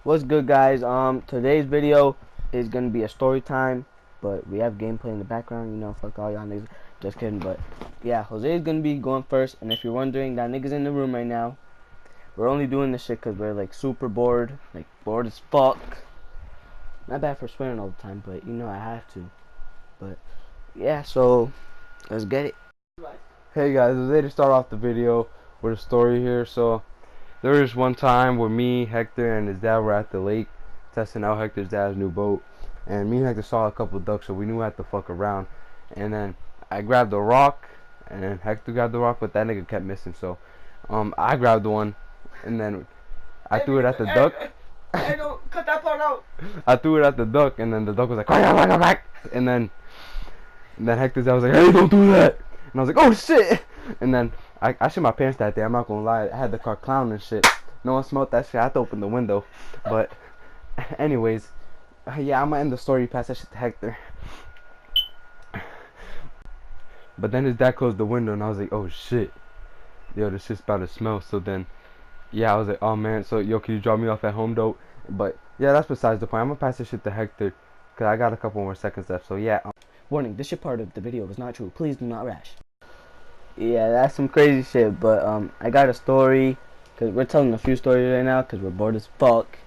What's good, guys? Today's video is gonna be a story time, but we have gameplay in the background. You know, fuck all y'all niggas. Just kidding, but yeah, Jose is gonna be going first. And if you're wondering, that nigga's in the room right now. We're only doing this shit because we're like super bored, like bored as fuck. Not bad for swearing all the time, but you know I have to. But yeah, so let's get it. Hey guys, I was ready to start off the video with a story here. So there was one time where me, Hector, and his dad were at the lake testing out Hector's dad's new boat, and me and Hector saw a couple of ducks, so we knew we had to fuck around. And then I grabbed a rock, and then Hector grabbed the rock, but that nigga kept missing. So I grabbed one, and then I threw it at the duck. Hey, don't cut that part out. I threw it at the duck, and then the duck was like, back, and then Hector's dad was like, hey, don't do that. And I was like, oh shit! And then I shit my pants that day. I'm not gonna lie. I had the car clown and shit. No one smelled that shit. I had to open the window. But anyways, yeah, I'm gonna end the story. Pass that shit to Hector. But then his dad closed the window, and I was like, oh shit, yo, this shit's about to smell. So then, yeah, I was like, oh man. So yo, can you drop me off at home though? But yeah, that's besides the point. I'm gonna pass this shit to Hector, cause I got a couple more seconds left. So yeah. Warning, this shit part of the video was not true. Please do not rash. Yeah, that's some crazy shit, but I got a story, because we're telling a few stories right now, because we're bored as fuck.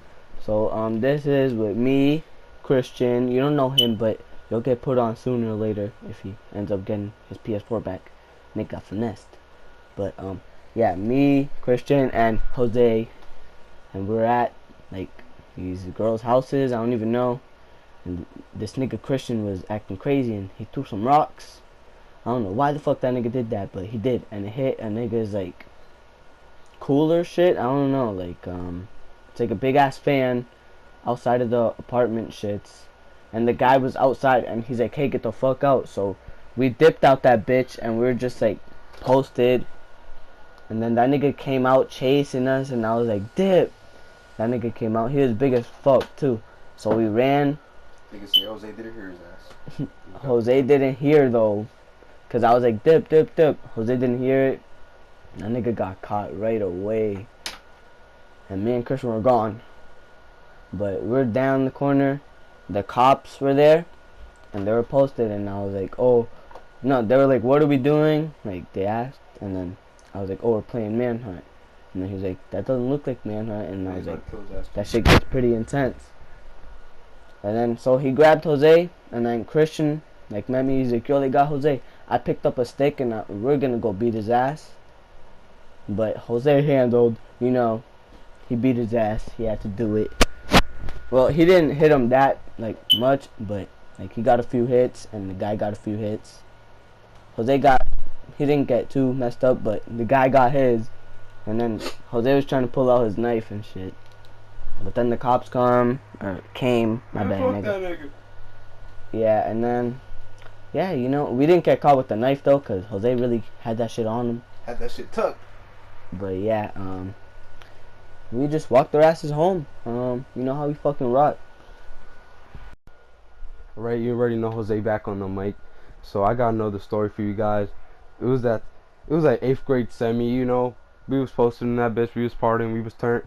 So, this is with me, Christian. You don't know him, but he'll get put on sooner or later if he ends up getting his PS4 back. Nick got finessed. But, yeah, me, Christian, and Jose, and we're at, like, these girls' houses, I don't even know. And this nigga Christian was acting crazy, and he threw some rocks. I don't know why the fuck that nigga did that, but he did, and it hit a nigga's like cooler shit. I don't know, like it's like a big ass fan outside of the apartment shits, and the guy was outside, and he's like, hey, get the fuck out. So we dipped out that bitch, and we were just like posted, and then that nigga came out chasing us, and I was like, dip. That nigga came out, he was big as fuck too. So we ran. Nigga say Jose didn't hear his ass. Jose didn't hear though, cause I was like, dip, dip, dip. Jose didn't hear it. That nigga got caught right away, and me and Christian were gone. But we're down the corner. The cops were there, and they were posted. And I was like, oh no. They were like, what are we doing? Like they asked, and then I was like, oh, we're playing manhunt. And then he was like, that doesn't look like manhunt. And I was like, that shit gets pretty intense. And then so he grabbed Jose, and then Christian like met me. He's like, yo, they got Jose. I picked up a stick, and we're gonna go beat his ass. But Jose handled, you know, he beat his ass. He had to do it. Well, he didn't hit him that like much, but like he got a few hits, and the guy got a few hits. He didn't get too messed up, but the guy got his. And then Jose was trying to pull out his knife and shit. But then the cops came, my bad, nigga. Yeah, and then, yeah, you know, we didn't get caught with the knife though, cause Jose really had that shit on him. Had that shit tucked. But yeah, we just walked our asses home. You know how we fucking rock. Right, you already know Jose back on the mic. So I got another story for you guys. It was like 8th grade semi, you know. We was posted in that bitch, we was partying, we was turned.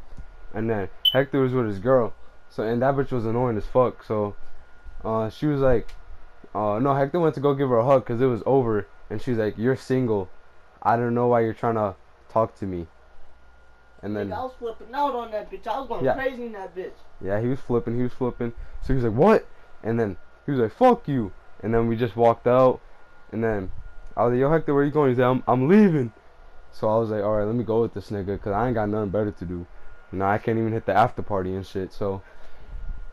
And then Hector was with his girl, so and that bitch was annoying as fuck. So she was like, no, Hector went to go give her a hug because it was over, and she's like, you're single, I don't know why you're trying to talk to me. And then I was flipping out on that bitch. I was going crazy in that bitch. Yeah, he was flipping. So he was like, what? And then he was like, fuck you. And then we just walked out, and then I was like, yo, Hector, where you going? He said, I'm leaving. So I was like, alright, let me go with this nigga, because I ain't got nothing better to do. You know, I can't even hit the after party and shit. So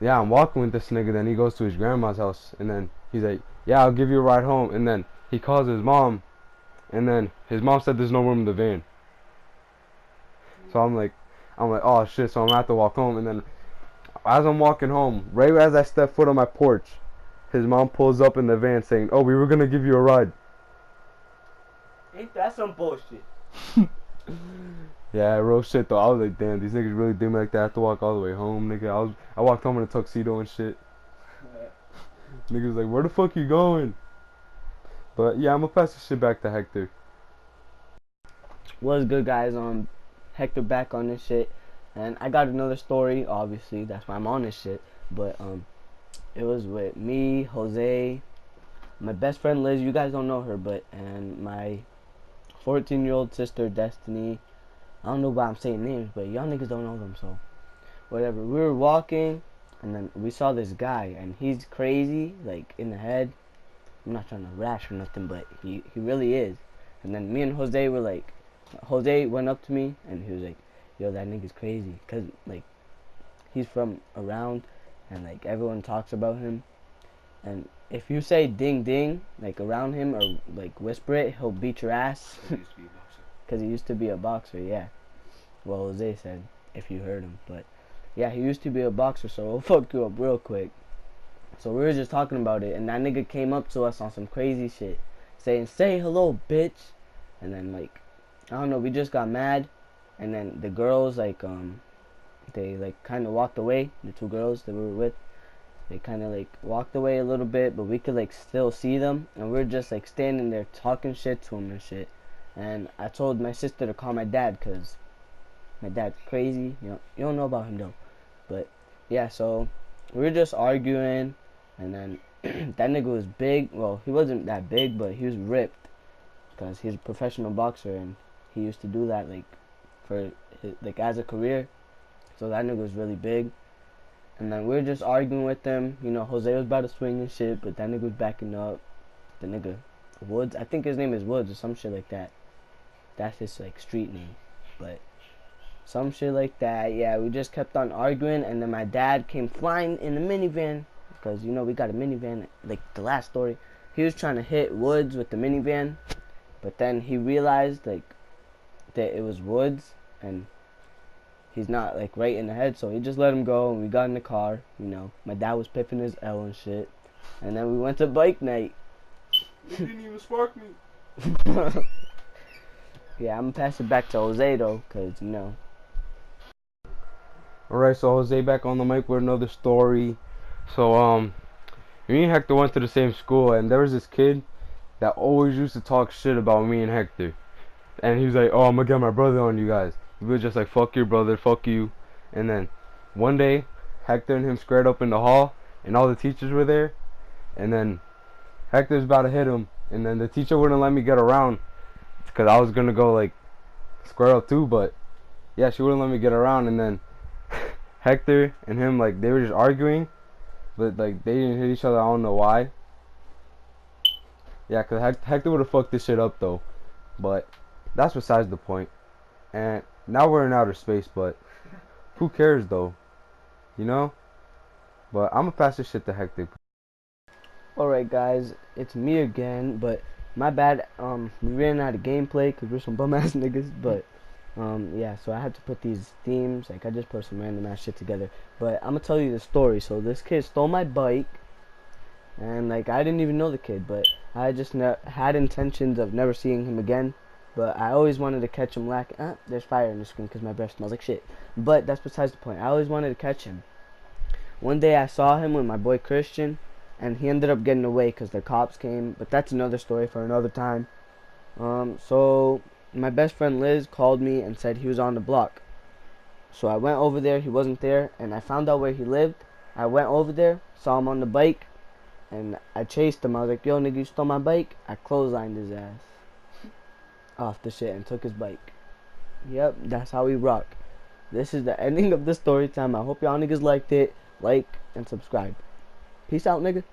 yeah, I'm walking with this nigga. Then he goes to his grandma's house, and then he's like, yeah, I'll give you a ride home. And then he calls his mom, and then his mom said there's no room in the van. So I'm like, oh shit. So I'm gonna have to walk home. And then as I'm walking home, right as I step foot on my porch, his mom pulls up in the van saying, oh, we were gonna give you a ride. Ain't that some bullshit? Yeah, real shit though. I was like, damn, these niggas really do me like that. I have to walk all the way home, nigga. I walked home in a tuxedo and shit. Niggas like, where the fuck you going? But yeah, I'm gonna pass this shit back to Hector. What's good, guys? Hector back on this shit. And I got another story, obviously, that's why I'm on this shit. But it was with me, Jose, my best friend Liz, you guys don't know her, but and my 14-year-old sister Destiny. I don't know why I'm saying names, but y'all niggas don't know them, so whatever. We were walking, and then we saw this guy, and he's crazy, like in the head. I'm not trying to rash or nothing, but he really is. And then me and Jose were like, Jose went up to me, and he was like, yo, that nigga's crazy, cause like he's from around, and like everyone talks about him. And if you say ding ding like around him or like whisper it, he'll beat your ass. Cause he used to be a boxer, yeah. Well, Jose said if you heard him, but yeah, he used to be a boxer, so he'll fuck you up real quick. So we were just talking about it, and that nigga came up to us on some crazy shit, saying, "Say hello, bitch." And then like, I don't know, we just got mad, and then the girls like they like kind of walked away. The two girls that we were with, they kind of like walked away a little bit, but we could like still see them, and we're just like standing there talking shit to them and shit. And I told my sister to call my dad, cause my dad's crazy. You don't know about him though, but yeah. So we were just arguing, and then that nigga was big. Well, he wasn't that big, but he was ripped, cause he's a professional boxer, and he used to do that like for his, like as a career. So that nigga was really big. And then we were just arguing with them. You know, Jose was about to swing and shit, but that nigga was backing up. The nigga Woods, I think his name is Woods or some shit like that. That's his like street name, but some shit like that. Yeah, we just kept on arguing, and then my dad came flying in the minivan, because you know we got a minivan. Like the last story, he was trying to hit Woods with the minivan, but then he realized like that it was Woods, and he's not like right in the head, so he just let him go, and we got in the car. You know, my dad was pipping his L and shit, and then we went to bike night. You didn't even spark me. Yeah, I'm gonna pass it back to Jose though, cause you know. Alright, so Jose back on the mic with another story. So me and Hector went to the same school, and there was this kid that always used to talk shit about me and Hector. And he was like, "Oh, I'm gonna get my brother on you guys." We were just like, "Fuck your brother, fuck you." And then one day, Hector and him squared up in the hall, and all the teachers were there. And then Hector's about to hit him, and then the teacher wouldn't let me get around, because I was gonna go like square up too. But yeah, she wouldn't let me get around. And then Hector and him, like, they were just arguing, but like they didn't hit each other. I don't know why. Yeah, cause Hector would have fucked this shit up though. But that's besides the point. And now we're in outer space, but who cares though? You know? But I'm gonna pass this shit to Hector. Alright guys, it's me again, but my bad, we ran out of gameplay because we're some bum ass niggas, but yeah, so I had to put these themes, like I just put some random ass shit together. But I'm gonna tell you the story. So this kid stole my bike, and like I didn't even know the kid, but I just had intentions of never seeing him again. But I always wanted to catch him lacking. There's fire in the screen because my breath smells like shit. But that's besides the point. I always wanted to catch him. One day I saw him with my boy Christian, and he ended up getting away because the cops came. But that's another story for another time. So my best friend Liz called me and said he was on the block. So I went over there. He wasn't there, and I found out where he lived. I went over there, saw him on the bike, and I chased him. I was like, "Yo, nigga, you stole my bike." I clotheslined his ass off the shit and took his bike. Yep, that's how we rock. This is the ending of the story time. I hope y'all niggas liked it. Like and subscribe. Peace out, nigga.